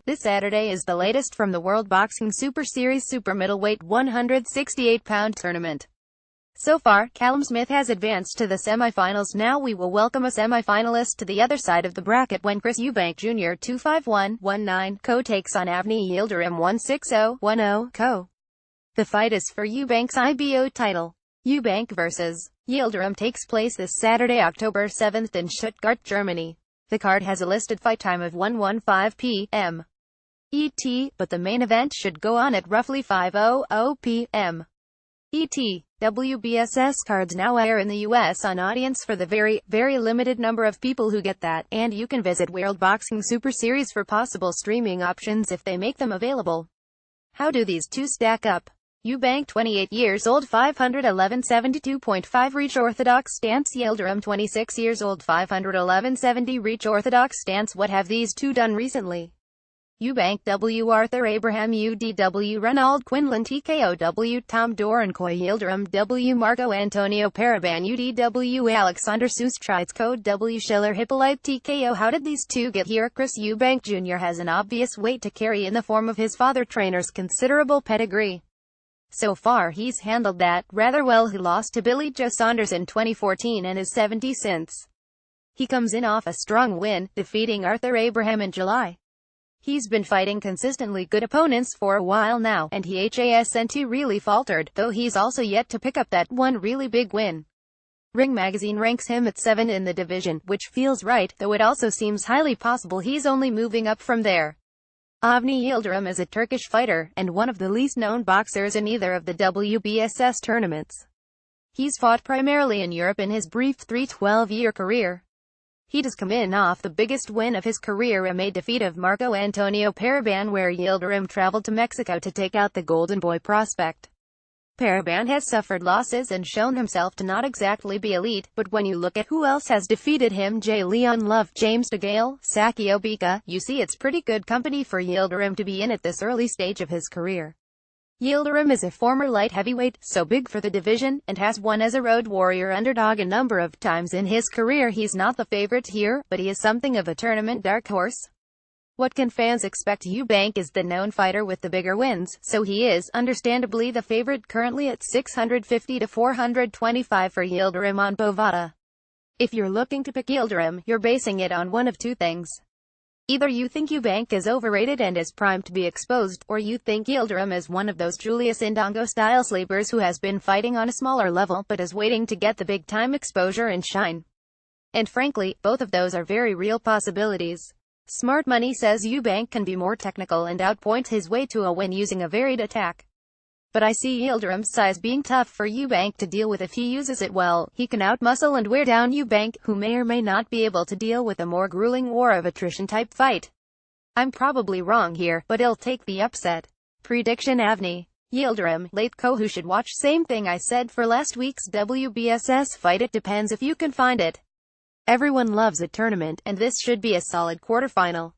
This Saturday is the latest from the World Boxing Super Series Super Middleweight 168-pound tournament. So far, Callum Smith has advanced to the semi-finals. Now we will welcome a semi-finalist to the other side of the bracket when Chris Eubank Jr. 251-19 co takes on Avni Yildirim 160-10 co. The fight is for Eubank's IBO title. Eubank vs. Yildirim takes place this Saturday, October 7th in Stuttgart, Germany. The card has a listed fight time of 1:15 p.m. ET, but the main event should go on at roughly 5:00 p.m. ET. WBSS cards now air in the US on audience for the very limited number of people who get that, and you can visit World Boxing Super Series for possible streaming options if they make them available. How do these two stack up? Eubank 28 years old 511.72.5 reach orthodox stance. Yildirim 26 years old 511.70 reach orthodox stance. What have these two done recently? Eubank W. Arthur Abraham UDW Renald Quinlan TKOW Tom Dorankoy Yildirim W. Marco Antonio Paraban UDW Alexander Sustrides Code W. Schiller Hippolyte TKO. How did these two get here? Chris Eubank Jr. has an obvious weight to carry in the form of his father trainer's considerable pedigree. So far he's handled that rather well. He lost to Billy Joe Saunders in 2014 and is 70 since. He comes in off a strong win, defeating Arthur Abraham in July. He's been fighting consistently good opponents for a while now, and he hasn't really faltered, though he's also yet to pick up that one really big win. Ring Magazine ranks him at 7 in the division, which feels right, though it also seems highly possible he's only moving up from there. Avni Yildirim is a Turkish fighter, and one of the least known boxers in either of the WBSS tournaments. He's fought primarily in Europe in his brief 12-year career. He does come in off the biggest win of his career, a defeat of Marco Antonio Paraban, where Yildirim traveled to Mexico to take out the Golden Boy prospect. Paraban has suffered losses and shown himself to not exactly be elite, but when you look at who else has defeated him, J. Leon Love, James DeGale, Saki Obika, you see it's pretty good company for Yildirim to be in at this early stage of his career. Yildirim is a former light heavyweight, so big for the division, and has won as a road warrior underdog a number of times in his career. He's not the favorite here, but he is something of a tournament dark horse. What can fans expect? Eubank is the known fighter with the bigger wins, so he is, understandably, the favorite, currently at 650 to 425 for Yildirim on Bovada. If you're looking to pick Yildirim, you're basing it on one of two things. Either you think Eubank is overrated and is primed to be exposed, or you think Yildirim is one of those Julius Indongo-style sleepers who has been fighting on a smaller level, but is waiting to get the big-time exposure and shine. And frankly, both of those are very real possibilities. Smart money says Eubank can be more technical and outpoint his way to a win using a varied attack. But I see Yildirim's size being tough for Eubank to deal with if he uses it well. He can outmuscle and wear down Eubank, who may or may not be able to deal with a more grueling war of attrition type fight. I'm probably wrong here, but he'll take the upset. Prediction: Avni Yildirim, late co. Who should watch? Same thing I said for last week's WBSS fight. It depends if you can find it. Everyone loves a tournament, and this should be a solid quarterfinal.